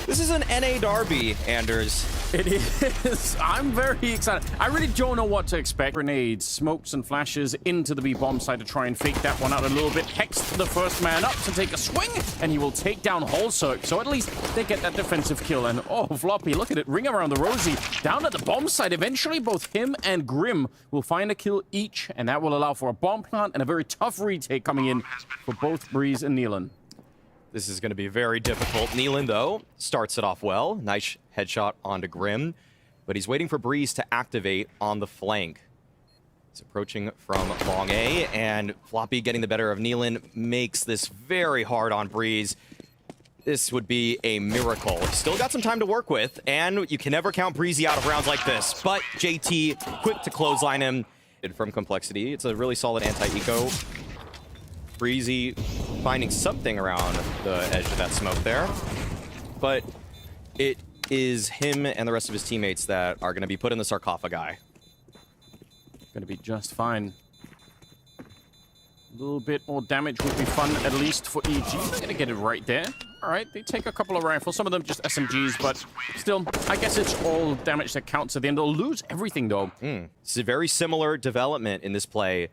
This is an NA derby, Anders. It is. I'm very excited. I really don't know what to expect. Grenades, smokes, and flashes into the B bomb side to try and fake that one out a little bit. Hex, the first man up to take a swing, and he will take down Holzerk. So at least they get that defensive kill. And oh, Floppy, look at it, ring around the rosy. Down at the bomb side, eventually both him and Grim will find a kill each, and that will allow for a bomb plant and a very tough retake coming in for both Breeze and Neelan. This is going to be very difficult. Neelan, though, starts it off well. Nice headshot onto Grim, but he's waiting for Breeze to activate on the flank. He's approaching from long A, and Floppy getting the better of Neelan makes this very hard on Breeze. This would be a miracle. Still got some time to work with, and you can never count Breezy out of rounds like this. But JT, quick to clothesline him. From Complexity, it's a really solid anti-eco. Breezy finding something around the edge of that smoke there. But it is him and the rest of his teammates that are going to be put in the sarcophagi. Going to be just fine. A little bit more damage would be fun, at least for EG. They're going to get it right there. All right, they take a couple of rifles. Some of them just SMGs, but still, I guess it's all damage that counts at the end. They'll lose everything, though. It's a very similar development in this play.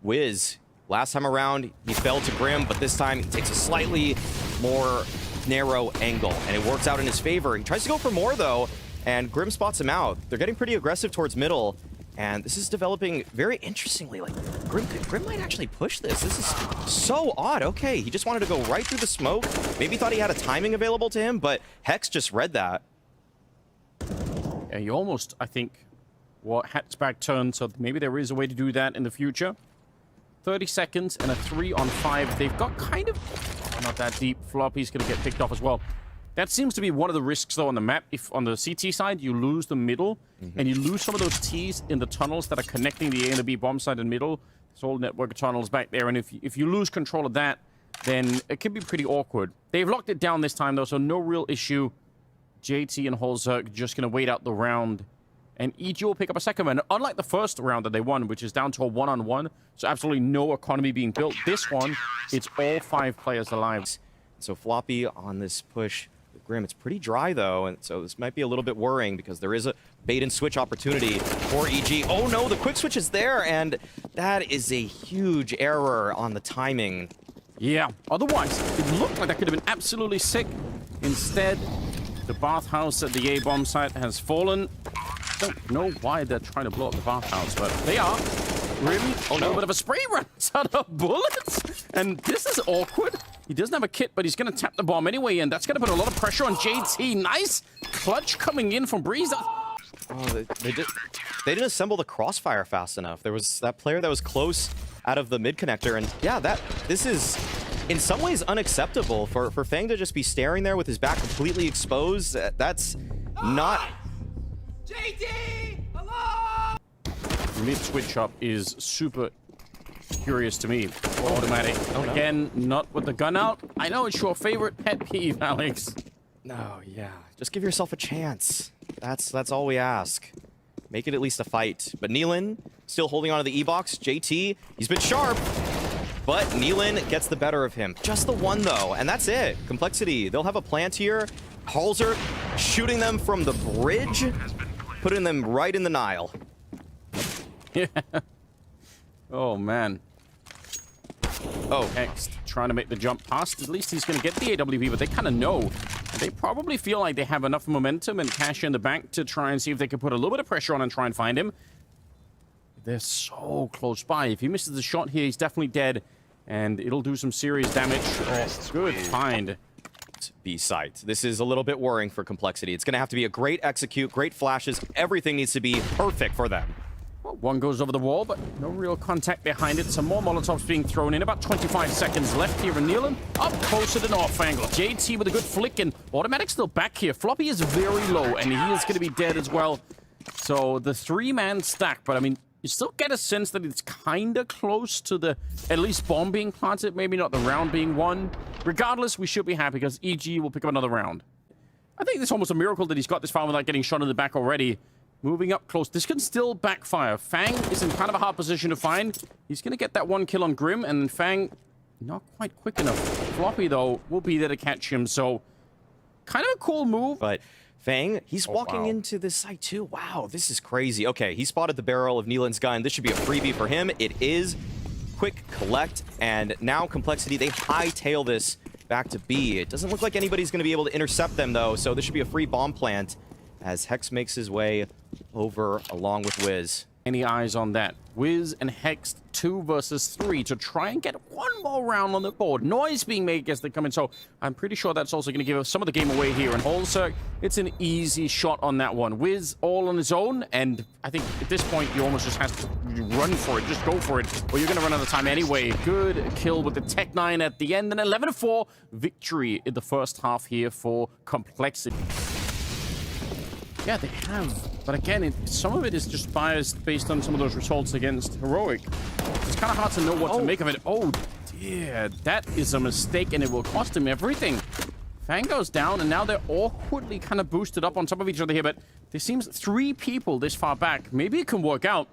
Wiz, last time around, he fell to Grim, but this time he takes a slightly more narrow angle, and it works out in his favor. He tries to go for more, though, and Grim spots him out. They're getting pretty aggressive towards middle, and this is developing very interestingly. Like, Grim might actually push this. This is so odd. Okay, he just wanted to go right through the smoke. Maybe thought he had a timing available to him, but Hex just read that. Yeah, he almost, I think, hats back turn, so maybe there is a way to do that in the future. 30 seconds and a 3-on-5. They've got kind of... Not that deep. Floppy's going to get picked off as well. That seems to be one of the risks, though, on the map. If on the CT side, you lose the middle, and you lose some of those Ts in the tunnels that are connecting the A and the B bomb side and middle. There's all network of tunnels back there, and if you lose control of that, then it can be pretty awkward. They've locked it down this time, though, so no real issue. JT and Holzerk just going to wait out the round, and EG will pick up a second one. Unlike the first round that they won, which is down to a 1-on-1, so absolutely no economy being built. This one, it's all 5 players alive. So Floppy on this push with Grim. It's pretty dry, though, and so this might be a little bit worrying because there is a bait and switch opportunity for EG. Oh, no, the quick switch is there, and that is a huge error on the timing. Yeah, otherwise, it looked like that could have been absolutely sick. Instead, the bathhouse at the A bomb site has fallen. Don't know why they're trying to blow up the bathhouse, but they are. Really? Oh, no. A bit of a spray runs out of bullets. And this is awkward. He doesn't have a kit, but he's going to tap the bomb anyway, and that's going to put a lot of pressure on JT. Nice clutch coming in from Breeze. Oh, they didn't assemble the crossfire fast enough. There was that player that was close out of the mid connector, and yeah, this is in some ways unacceptable for Fang to just be staring there with his back completely exposed. That's not... JT! Hello! Mid switch up is super curious to me. Automatic. Oh, no. Again, not with the gun out. I know it's your favorite pet peeve, Alex. No, yeah. Just give yourself a chance. That's all we ask. Make it at least a fight. But Neelan still holding on to the E-box. JT, he's been sharp. But Neelan gets the better of him. Just the one, though. And that's it. Complexity. They'll have a plant here. Halzer shooting them from the bridge. Putting them right in the Nile. Yeah. Oh, man. Oh. Hex trying to make the jump past. At least he's going to get the AWP, but they kind of know. And they probably feel like they have enough momentum and cash in the bank to try and see if they can put a little bit of pressure on and try and find him. They're so close by. If he misses the shot here, he's definitely dead. And it'll do some serious damage. Oh, good find. B site. This is a little bit worrying for Complexity. It's going to have to be a great execute, great flashes. Everything needs to be perfect for them. Well, one goes over the wall, but no real contact behind it. Some more Molotovs being thrown in. About 25 seconds left here in Neelan. Up closer than off angle. JT with a good flick, and Automatic still back here. Floppy is very low, and he is going to be dead as well. So the 3-man stack, but I mean, you still get a sense that it's kind of close to the, at least bomb being planted, maybe not the round being won. Regardless, we should be happy because EG will pick up another round. I think it's almost a miracle that he's got this far without getting shot in the back already. Moving up close. This can still backfire. Fang is in kind of a hard position to find. He's going to get that 1 kill on Grim, and Fang not quite quick enough. Floppy, though, will be there to catch him, so kind of a cool move. But Fang, he's walking wow. into this site too. Wow, this is crazy. Okay, he spotted the barrel of nykytilan's gun. This should be a freebie for him. It is. Quick collect, and now Complexity, they hightail this back to B. It doesn't look like anybody's going to be able to intercept them, though, so this should be a free bomb plant as Hex makes his way over along with Wiz. Any eyes on that? Wiz and Hex 2 versus 3 to try and get one more round on the board. Noise being made as they come in, so I'm pretty sure that's also going to give us some of the game away here. And Holzerk, it's an easy shot on that one. Wiz all on his own, and I think at this point you almost just have to run for it. Just go for it, or you're going to run out of time anyway. Good kill with the Tech 9 at the end, and 11-4 victory in the first half here for Complexity. Yeah, they have. But again, some of it is just biased based on some of those results against Heroic. It's kind of hard to know what to make of it. Oh, dear. That is a mistake, and it will cost him everything. Fang goes down, and now they're awkwardly kind of boosted up on top of each other here. But there seems 3 people this far back. Maybe it can work out.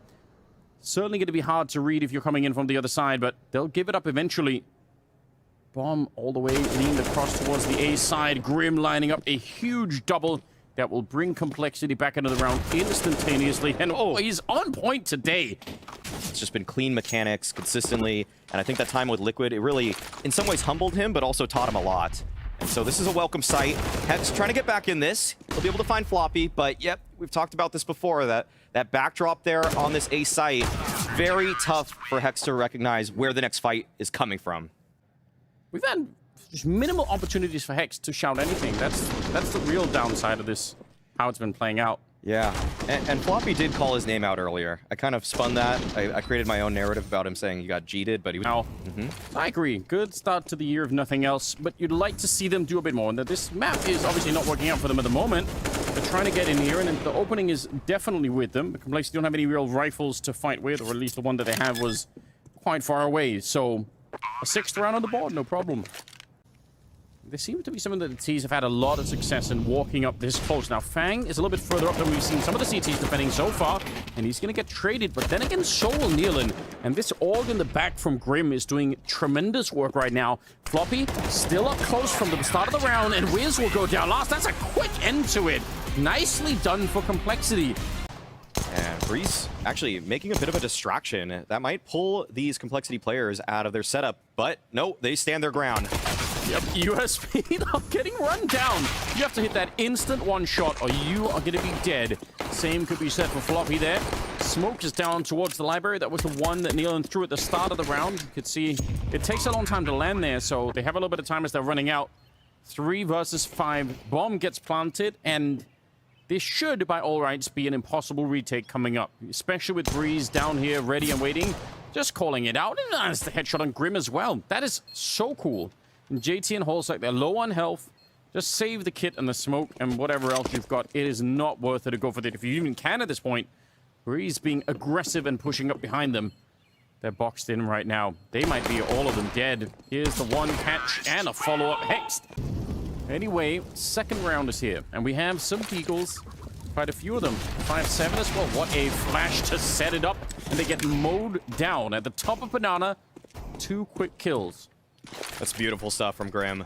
Certainly going to be hard to read if you're coming in from the other side, but they'll give it up eventually. Bomb all the way leaned across towards the A side. Grim lining up a huge double. That will bring Complexity back into the round instantaneously. And oh, he's on point today. It's just been clean mechanics consistently. And I think that time with Liquid, it really, in some ways, humbled him, but also taught him a lot. And so this is a welcome sight. Hex trying to get back in this. He'll be able to find Floppy, but yep, we've talked about this before, that backdrop there on this A site, very tough for Hex to recognize where the next fight is coming from. We've had just minimal opportunities for Hex to shout anything. That's the real downside of this, how it's been playing out. Yeah, and Floppy did call his name out earlier. I kind of spun that. I created my own narrative about him saying he got cheated, but he was... Now, I agree. Good start to the year if nothing else, but you'd like to see them do a bit more. And that this map is obviously not working out for them at the moment. They're trying to get in here, and the opening is definitely with them. The Complexity don't have any real rifles to fight with, or at least the one that they have was quite far away. So, a 6th round on the board, no problem. There seems to be some of the Ts have had a lot of success in walking up this close. Now, Fang is a little bit further up than we've seen some of the CTs defending so far, and he's going to get traded, but then again, so will nykytilan. And this org in the back from Grim is doing tremendous work right now. Floppy still up close from the start of the round, and Wiz will go down last. That's a quick end to it. Nicely done for Complexity. And Breeze actually making a bit of a distraction. That might pull these Complexity players out of their setup, but no, they stand their ground. Yep, USP not getting run down. You have to hit that instant one shot or you are going to be dead. Same could be said for Floppy there. Smoke is down towards the library. That was the one that nykytilan threw at the start of the round. You could see it takes a long time to land there, so they have a little bit of time as they're running out. 3 versus 5. Bomb gets planted, and this should, by all rights, be an impossible retake coming up, especially with Breeze down here ready and waiting. Just calling it out, and that's the headshot on Grim as well. That is so cool. And JT and Holzerk, they're low on health. Just save the kit and the smoke and whatever else you've got. It is not worth it to go for it if you even can at this point. Breeze being aggressive and pushing up behind them. They're boxed in right now. They might be all of them dead. Here's the one catch and a follow-up Hex. Anyway, 2nd round is here. And we have some Deagles. Quite a few of them. 5-7 as well. What a flash to set it up. And they get mowed down at the top of Banana. 2 quick kills. That's beautiful stuff from Grim.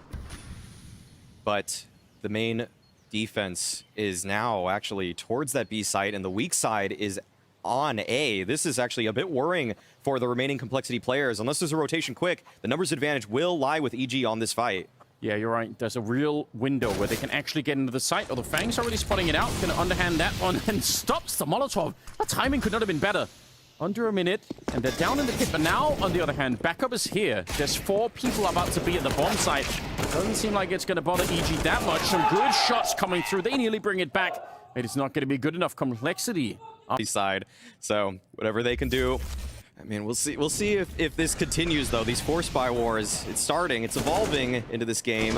But the main defense is now actually towards that B site, and the weak side is on A. This is actually a bit worrying for the remaining Complexity players. Unless there's a rotation quick, the numbers advantage will lie with EG on this fight. Yeah, you're right. There's a real window where they can actually get into the site. Oh, the Fang's already spotting it out. Going to underhand that one and stops the Molotov. That timing could not have been better. Under a minute, and they're down in the pit. But now, on the other hand, backup is here. There's 4 people about to be at the bomb site. Doesn't seem like it's going to bother EG that much. Some good shots coming through. They nearly bring it back. It is not going to be good enough. Complexity on the side. So whatever they can do. I mean, we'll see. We'll see if this continues, though. These force buy wars. It's starting. It's evolving into this game.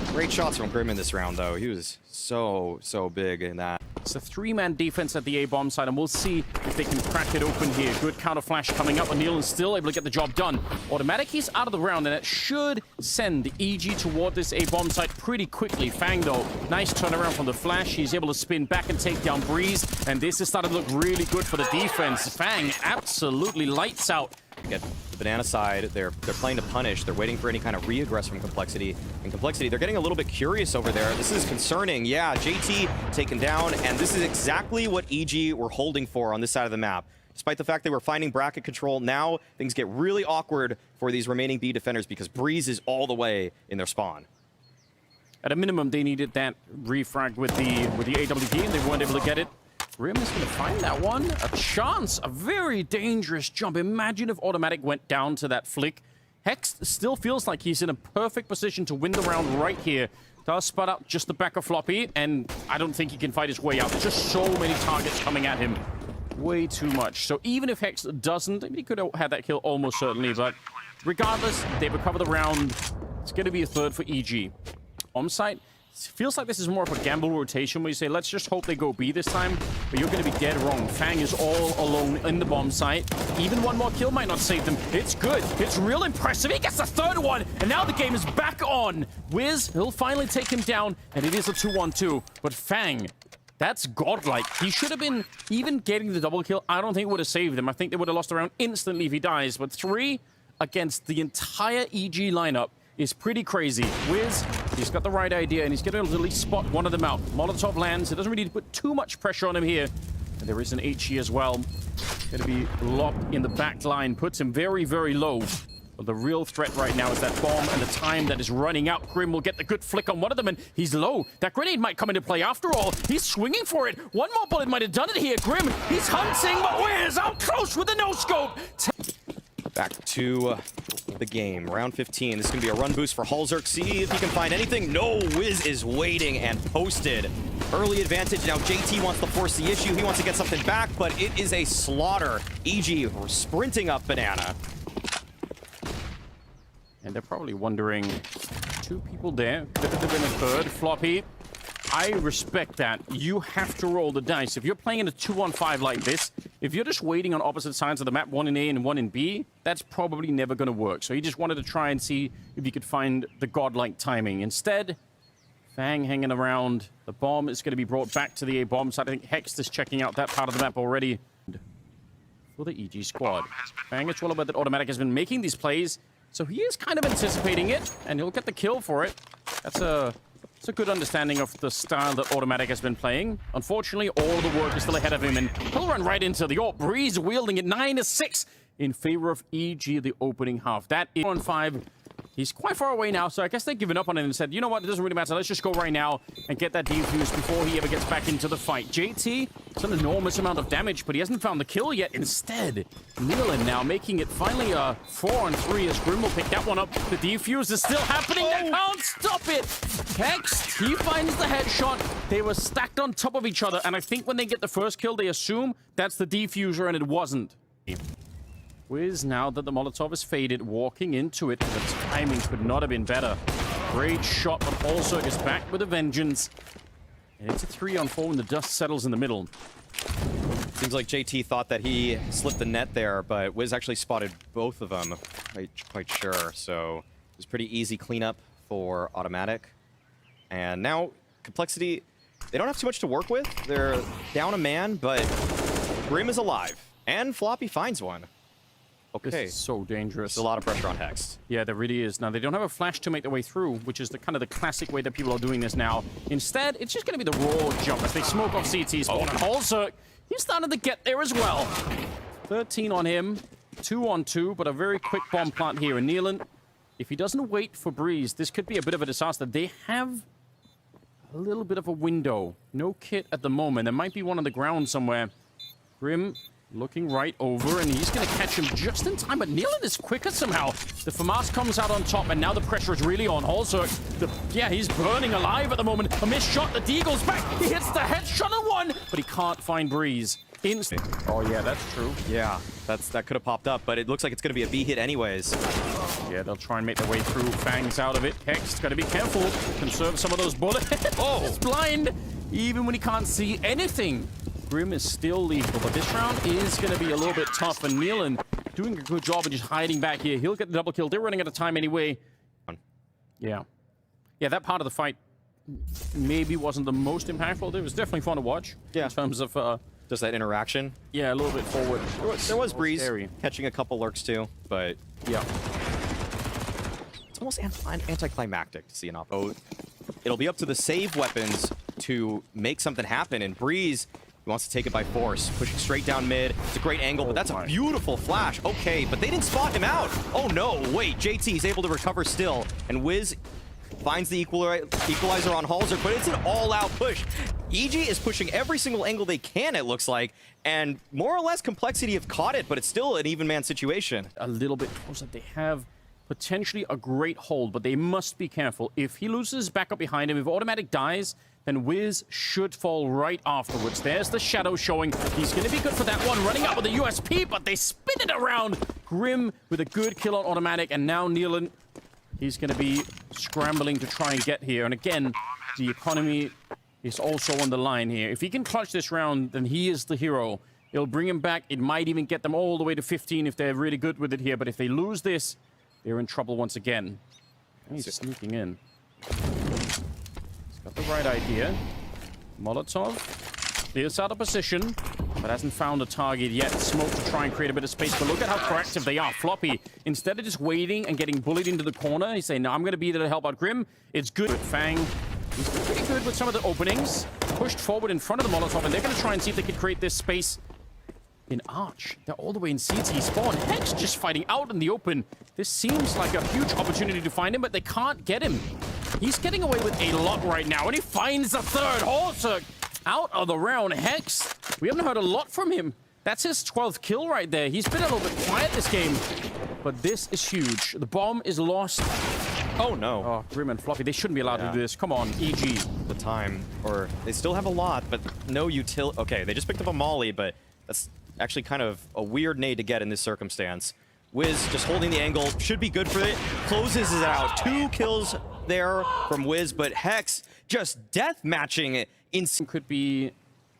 Great shots from Grim in this round, though. He was so big in that. It's a 3-man defense at the A-bomb side, and we'll see if they can crack it open here. Good counter flash coming up, and nykytilan's still able to get the job done. Automatic, he's out of the round, and it should send EG toward this A-bomb site pretty quickly. Fang, though, nice turnaround from the flash. He's able to spin back and take down Breeze, and this is starting to look really good for the defense. Fang absolutely lights out. Get the banana side, they're playing to punish. They're waiting for any kind of re-aggress from Complexity. And Complexity, they're getting a little bit curious over there. This is concerning. Yeah, JT taken down, and this is exactly what EG were holding for on this side of the map. Despite the fact they were finding bracket control, now things get really awkward for these remaining B defenders because Breeze is all the way in their spawn. At a minimum, they needed that refrag with the AWP, and they weren't able to get it. Grim is going to find that one. A chance, a very dangerous jump. Imagine if Automatic went down to that flick. Hex still feels like he's in a perfect position to win the round right here. Does spot out just the back of Floppy, and I don't think he can fight his way out. There's just so many targets coming at him. Way too much. So even if Hex doesn't, I mean, he could have had that kill almost certainly, but regardless, they recover the round. It's going to be a third for EG. On site, feels like this is more of a gamble rotation where you say, let's just hope they go B this time, but you're going to be dead wrong. Fang is all alone in the bomb site. Even one more kill might not save them. It's good. It's real impressive. He gets the third one, and now the game is back on. Wiz, he'll finally take him down, and it is a 2-1-2. But Fang, that's godlike. He should have been even getting the double kill. I don't think it would have saved them. I think they would have lost the round instantly if he dies. But 3 against the entire EG lineup is pretty crazy. Wiz, he's got the right idea, and he's going to at least spot one of them out. Molotov lands. It doesn't really put too much pressure on him here. And there is an HE as well. Going to be locked in the back line. Puts him very, very low. But the real threat right now is that bomb and the time that is running out. Grim will get the good flick on one of them, and he's low. That grenade might come into play after all. He's swinging for it. One more bullet might have done it here. Grim, he's hunting, but Wiz out close with the no-scope. Back to the game. Round 15. This is going to be a run boost for Halzerk. See if he can find anything. No, Wiz is waiting and posted. Early advantage. Now JT wants to force the issue. He wants to get something back, but it is a slaughter. EG sprinting up banana. And they're probably wondering, 2 people there. Could have been a third. Floppy, I respect that. You have to roll the dice. If you're playing in a 2-on-5 like this, if you're just waiting on opposite sides of the map, 1 in A and 1 in B, that's probably never going to work. So he just wanted to try and see if he could find the godlike timing. Instead, Fang hanging around. The bomb is going to be brought back to the A bomb side. I think Hex is checking out that part of the map already. For the EG squad. Fang is well aware that Automatic has been making these plays, so he is kind of anticipating it, and he'll get the kill for it. That's a good understanding of the style that Automatic has been playing. Unfortunately, all the work is still ahead of him, and he'll run right into the AWP. Breeze wielding it 9-6 in favor of EG the opening half. That is 1-5. He's quite far away now, so I guess they've given up on it and said, you know what, it doesn't really matter. Let's just go right now and get that defuse before he ever gets back into the fight. JT, it's an enormous amount of damage, but he hasn't found the kill yet. Instead, Nealon now making it finally a 4-on-3 as Grim will pick that one up. The defuse is still happening. They can't stop it. Hex, he finds the headshot. They were stacked on top of each other, and I think when they get the first kill, they assume that's the defuser, and it wasn't. Wiz, now that the Molotov is faded, walking into it. The timing could not have been better. Great shot, but also is back with a vengeance. And it's a 3-on-4 when the dust settles in the middle. Seems like JT thought that he slipped the net there, but Wiz actually spotted both of them, quite sure. So it was pretty easy cleanup for Automatic. And now Complexity, they don't have too much to work with. They're down a man, but Grim is alive. And Floppy finds one. Okay. This is so dangerous. There's a lot of pressure on Hex. Yeah, there really is. Now, they don't have a flash to make their way through, which is the kind of the classic way that people are doing this now. Instead, it's just going to be the raw jump as they smoke off CT spawn. And Halzerk, he's starting to get there as well. 13 on him, 2-on-2, but a very quick bomb plant here. And Nealon, if he doesn't wait for Breeze, this could be a bit of a disaster. They have a little bit of a window. No kit at the moment. There might be one on the ground somewhere. Grim looking right over, and he's going to catch him just in time, but Nealon is quicker somehow. The FAMAS comes out on top, and now the pressure is really on. Halzerk, yeah, he's burning alive at the moment. A missed shot, the D goes back, he hits the headshot on one, but he can't find Breeze. Oh, yeah, that's true. Yeah, that could have popped up, but it looks like it's going to be a B hit anyways. Yeah, they'll try and make their way through. Fangs out of it. Hex, got to be careful. Conserve some of those bullets. Oh, it's blind, even when he can't see anything. Grim is still lethal, but this round is going to be a little bit tough, and Nealon doing a good job of just hiding back here. He'll get the double kill. They're running out of time anyway. Yeah. Yeah, that part of the fight maybe wasn't the most impactful. It was definitely fun to watch. Yeah. In terms of Just that interaction. Yeah, a little bit forward. There was Breeze scary. catching a couple lurks too, but Yeah. it's almost anticlimactic to see an oppo. It'll be up to the save weapons to make something happen, and Breeze, he wants to take it by force, pushing straight down mid. It's a great angle, but that's a beautiful flash. Okay, but they didn't spot him out. Oh no, wait, JT is able to recover still, and Wiz finds the equalizer on Halzer, but it's an all-out push. EG is pushing every single angle they can, it looks like, and more or less Complexity have caught it, but it's still an even man situation. A little bit closer. They have potentially a great hold, but they must be careful. If he loses back up behind him, if automatic dies, then Wiz should fall right afterwards. There's the shadow showing. He's going to be good for that one, running out with the USP, but they spin it around. Grim with a good kill on automatic, and now Nealon, he's going to be scrambling to try and get here. And again, the economy is also on the line here. If he can clutch this round, then he is the hero. It'll bring him back. It might even get them all the way to 15 if they're really good with it here. But if they lose this, they're in trouble once again. He's sneaking in. He's got the right idea. Molotov clears out of position, but hasn't found a target yet. Smoke to try and create a bit of space, but look at how proactive they are. Floppy, instead of just waiting and getting bullied into the corner, he's saying, no, I'm going to be there to help out Grim. It's good. Fang, he's been pretty good with some of the openings. Pushed forward in front of the Molotov, and they're going to try and see if they can create this space in Arch. They're all the way in CT spawn. Hex just fighting out in the open. This seems like a huge opportunity to find him, but they can't get him. He's getting away with a lot right now, and he finds the third. Halter out of the round. Hex, we haven't heard a lot from him. That's his 12th kill right there. He's been a little bit quiet this game, but this is huge. The bomb is lost. Oh no. Oh, Grim and Floppy, they shouldn't be allowed to do this. Come on, EG. The time, or they still have a lot, but no utility. Okay, they just picked up a molly, but that's actually kind of a weird nade to get in this circumstance. Wiz just holding the angle, should be good for it. Closes it out. 2 kills there from Wiz, but Hex just death matching it. Could be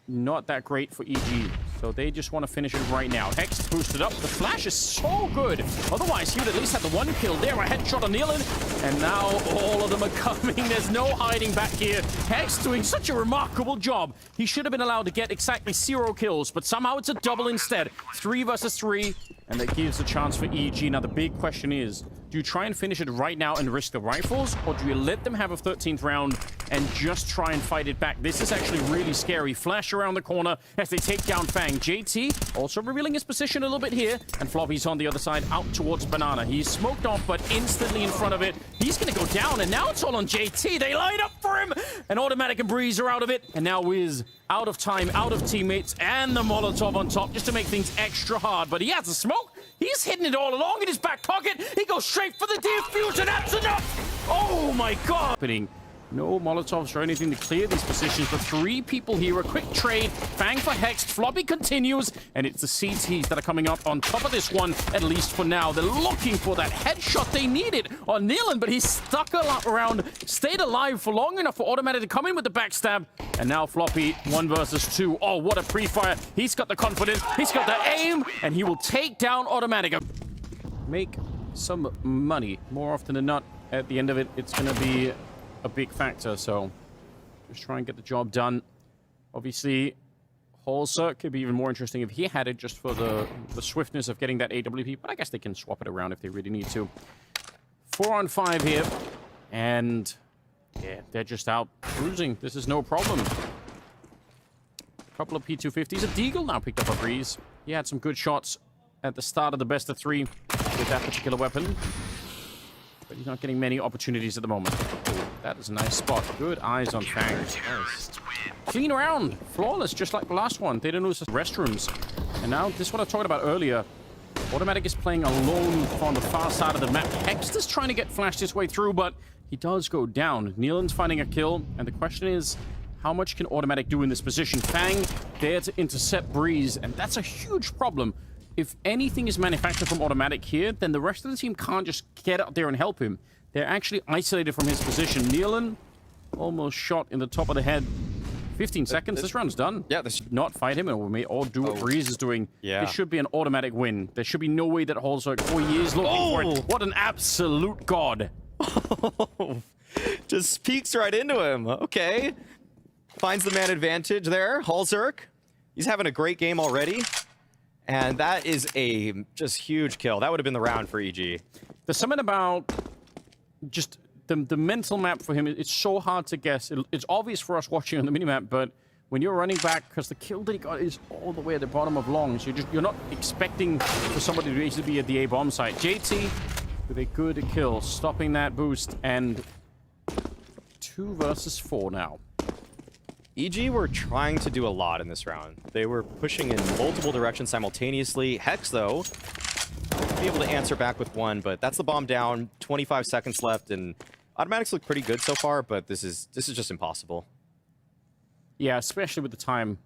not that great for EG, so they just want to finish it right now. Hex boosted up. The flash is so good. Otherwise, he would at least have the 1 kill there. A headshot on Nealon, and now all of them are coming. There's no hiding back here. Hex doing such a remarkable job. He should have been allowed to get exactly 0 kills, but somehow it's a double instead. 3 versus 3, and that gives a chance for EG. Now, the big question is, do you try and finish it right now and risk the rifles, or do you let them have a 13th round and just try and fight it back? This is actually really scary. Flash around the corner as they take down Fang. JT also revealing his position a little bit here, and Floppy's on the other side out towards Banana. He's smoked off, but instantly in front of it. He's going to go down, and now it's all on JT. They line up for him, and Automatic and Breeze are out of it, and now Wiz out of time, out of teammates, and the Molotov on top just to make things extra hard. But he has a smoke. He's hidden it all along in his back pocket. He goes straight for the defuse, and that's enough. Oh my God. No Molotovs or anything to clear these positions, but 3 people here. A quick trade. Fang for Hex. Floppy continues, and it's the CTs that are coming up on top of this one, at least for now. They're looking for that headshot they needed on Nealon, but he's stuck around, stayed alive for long enough for Automatic to come in with the backstab. And now Floppy, 1 versus 2. Oh, what a pre-fire. He's got the confidence, he's got the aim, and he will take down Automatic. Make some money. More often than not, at the end of it, it's going to be a big factor, so just try and get the job done. Obviously, Halzer could be even more interesting if he had it just for the swiftness of getting that AWP, but I guess they can swap it around if they really need to. 4 on 5 here, and yeah, they're just out cruising. This is no problem. A couple of P250s. A Deagle now picked up a Breeze. He had some good shots at the start of the best of 3 with that particular weapon, but he's not getting many opportunities at the moment. That is a nice spot. Good eyes on Fang. Nice. Clean round. Flawless, just like the last one. They didn't lose the restrooms. And now, this is what I was talking about earlier. Automatic is playing alone on the far side of the map. Hex is trying to get flashed his way through, but he does go down. Nealon's finding a kill, and the question is, how much can Automatic do in this position? Fang there to intercept Breeze, and that's a huge problem. If anything is manufactured from Automatic here, then the rest of the team can't just get out there and help him. They're actually isolated from his position. Nealon almost shot in the top of the head. 15 seconds. This round's done. Yeah, this should not fight him, or do what Breeze is doing. Yeah. This should be an Automatic win. There should be no way that Halzer. Oh, he is looking for it. What an absolute god. Just peeks right into him. Okay. Finds the man advantage there. Halzer He's having a great game already. And that is a just huge kill. That would have been the round for EG. There's something about just the mental map for him. It's so hard to guess. It's obvious for us watching on the minimap, but when you're running back, because the kill that he got is all the way at the bottom of long, so you're not expecting for somebody to actually be at the A bomb site. JT with a good kill, stopping that boost, and 2 versus 4 now. EG were trying to do a lot in this round. They were pushing in multiple directions simultaneously. Hex, though, be able to answer back with 1, but that's the bomb down. 25 seconds left, and automatics look pretty good so far, but this is just impossible. Yeah, especially with the time.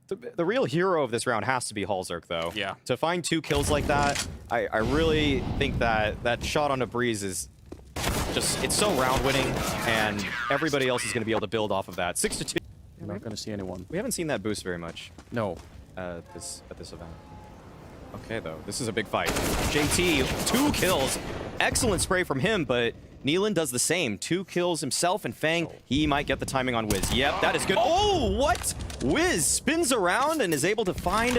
The real hero of this round has to be Halzerk, though. Yeah. To find 2 kills like that, I really think that shot on a breeze is just, it's so round-winning, and everybody else is going to be able to build off of that. 6-2. I'm not going to see anyone. We haven't seen that boost very much. No. At this event. Okay, though. This is a big fight. JT, 2 kills. Excellent spray from him, but nykytilan does the same. 2 kills himself, and Fang, he might get the timing on Wiz. Yep, that is good. Oh, what? Wiz spins around and is able to find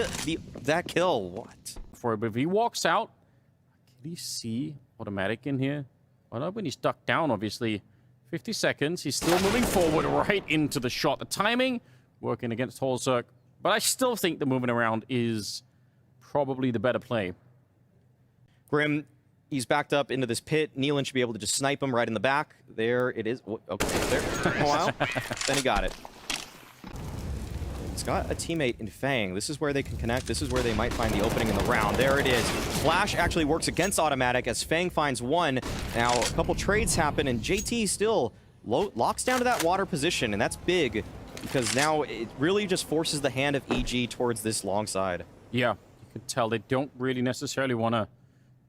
that kill. What? But if he walks out, can he see automatic in here? Well, not when he's ducked down, obviously. 50 seconds. He's still moving forward right into the shot. The timing working against Halzerk, but I still think the moving around is probably the better play. Grim, he's backed up into this pit. nykytilan should be able to just snipe him right in the back. There it is. Okay, there. Took him a while. Then he got it. He's got a teammate in Fang. This is where they can connect. This is where they might find the opening in the round. There it is. Flash actually works against automatic as Fang finds 1. Now, a couple trades happen, and JT still locks down to that water position, and that's big because now it really just forces the hand of EG towards this long side. Yeah, you can tell they don't really necessarily want to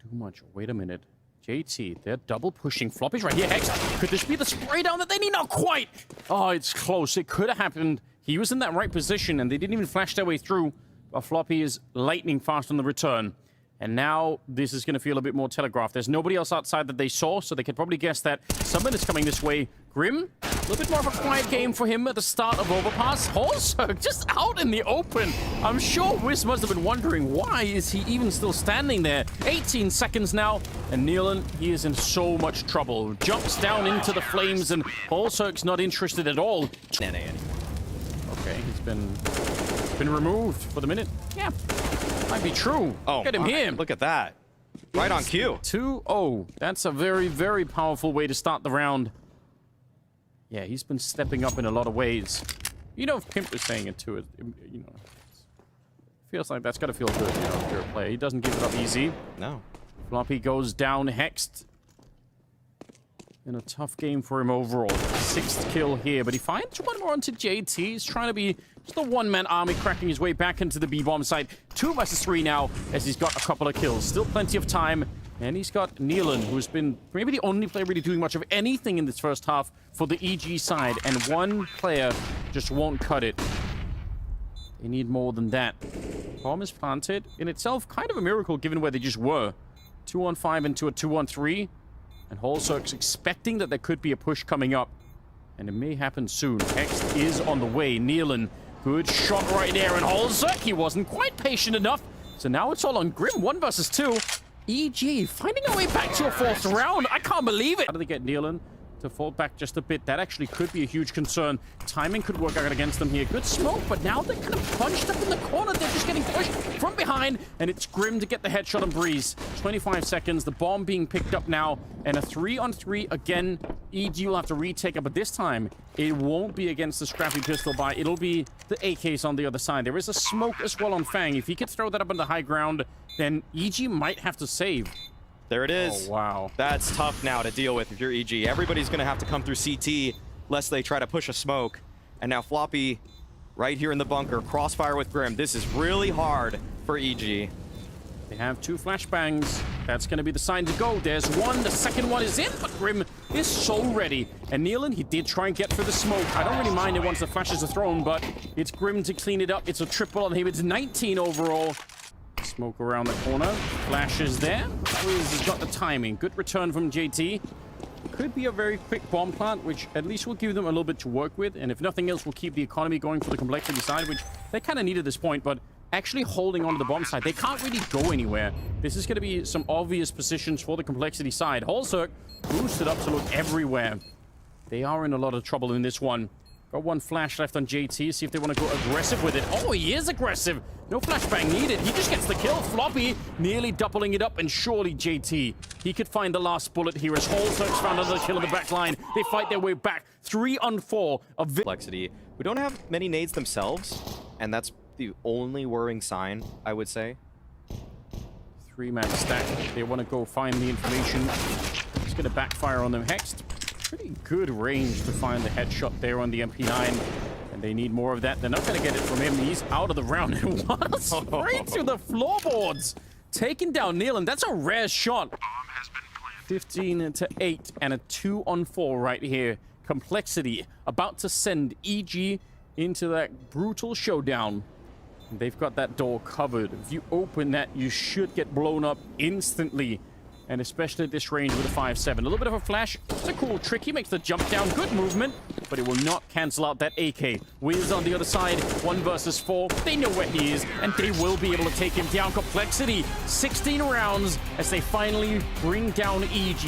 do much. Wait a minute. JT, they're double pushing. Floppy's right here. Hex, could this be the spray down that they need? Not quite. Oh, it's close. It could have happened. He was in that right position, and they didn't even flash their way through. But Floppy is lightning fast on the return. And now this is going to feel a bit more telegraphed. There's nobody else outside that they saw, so they could probably guess that someone is coming this way. Grim, a little bit more of a quiet game for him at the start of Overpass. Halzerk just out in the open. I'm sure Wiz must have been wondering, why is he even still standing there? 18 seconds now, and nykytilan, he is in so much trouble. Jumps down into the flames, and Halzerk's not interested at all. Okay, he's been removed for the minute. Yeah, might be true. Oh, look at him here. Look at that. Right on cue. 2-0. That's a very, very powerful way to start the round. Yeah, he's been stepping up in a lot of ways. You know, if Pimp was saying it too, you know, feels like that's got to feel good, you know, if you're a player. He doesn't give it up easy. No. Floppy goes down hexed. In a tough game for him overall. 6th kill here, but he finds 1 more onto JT. He's trying to be just a one-man army, cracking his way back into the B-bomb site. 2 versus 3 now, as he's got a couple of kills. Still plenty of time, and he's got nykytilan, who's been maybe the only player really doing much of anything in this first half for the EG side, and 1 player just won't cut it. They need more than that. Bomb is planted. In itself, kind of a miracle, given where they just were. 2-on-5 into a 2-on-3. And Halzerk's expecting that there could be a push coming up. And it may happen soon. Hex is on the way. nykytilan, good shot right there. And Halzerk, he wasn't quite patient enough. So now it's all on Grim. 1 versus 2. EG finding a way back to a 4th round. I can't believe it. How do they get nykytilan to fall back just a bit? That actually could be a huge concern. Timing could work out against them here. Good smoke, but now they're kind of bunched up in the corner. They're just getting pushed from behind, and it's Grim to get the headshot on Breeze. 25 seconds, the bomb being picked up now, and a 3-on-3 again. EG will have to retake it, but this time it won't be against the scrappy pistol buy. It'll be the AKs on the other side. There is a smoke as well on Fang. If he could throw that up on the high ground, then EG might have to save. There it is. Oh, wow. That's tough now to deal with if you're EG. Everybody's going to have to come through CT lest they try to push a smoke. And now Floppy right here in the bunker. Crossfire with Grim. This is really hard for EG. They have 2 flashbangs. That's going to be the sign to go. There's 1. The second one is in, but Grim is so ready. And nykytilan, he did try and get through the smoke. I don't really mind it once the flashes are thrown, but it's Grim to clean it up. It's a triple on him. It's 19 overall. Smoke around the corner. Flashes there. Wiz has got the timing. Good return from JT. Could be a very quick bomb plant, which at least will give them a little bit to work with. And if nothing else, will keep the economy going for the complexity side, which they kind of need at this point. But actually holding on to the bomb side, they can't really go anywhere. This is going to be some obvious positions for the complexity side. Holzerk boosted up to look everywhere. They are in a lot of trouble in this one. Got one flash left on JT. See if they want to go aggressive with it. Oh, he is aggressive. No flashbang needed. He just gets the kill. Floppy nearly doubling it up. And surely JT, he could find the last bullet here as Holzerk's found another kill in the back line. They fight their way back. 3 on 4 of Complexity. We don't have many nades themselves, and that's the only worrying sign, I would say. 3-man stack. They want to go find the information. It's going to backfire on them. Hexed. Pretty good range to find the headshot there on the MP9. And they need more of that. They're not going to get it from him. He's out of the round. And what a sprint through the floorboards. Taking down nykytilan. That's a rare shot. 15-8 and a 2 on 4 right here. Complexity about to send EG into that brutal showdown. They've got that door covered. If you open that, you should get blown up instantly. And especially at this range with a 5-7. A little bit of a flash. It's a cool trick. He makes the jump down. Good movement. But it will not cancel out that AK. Wiz on the other side. 1 versus 4. They know where he is. And they will be able to take him down. Complexity. 16 rounds as they finally bring down EG.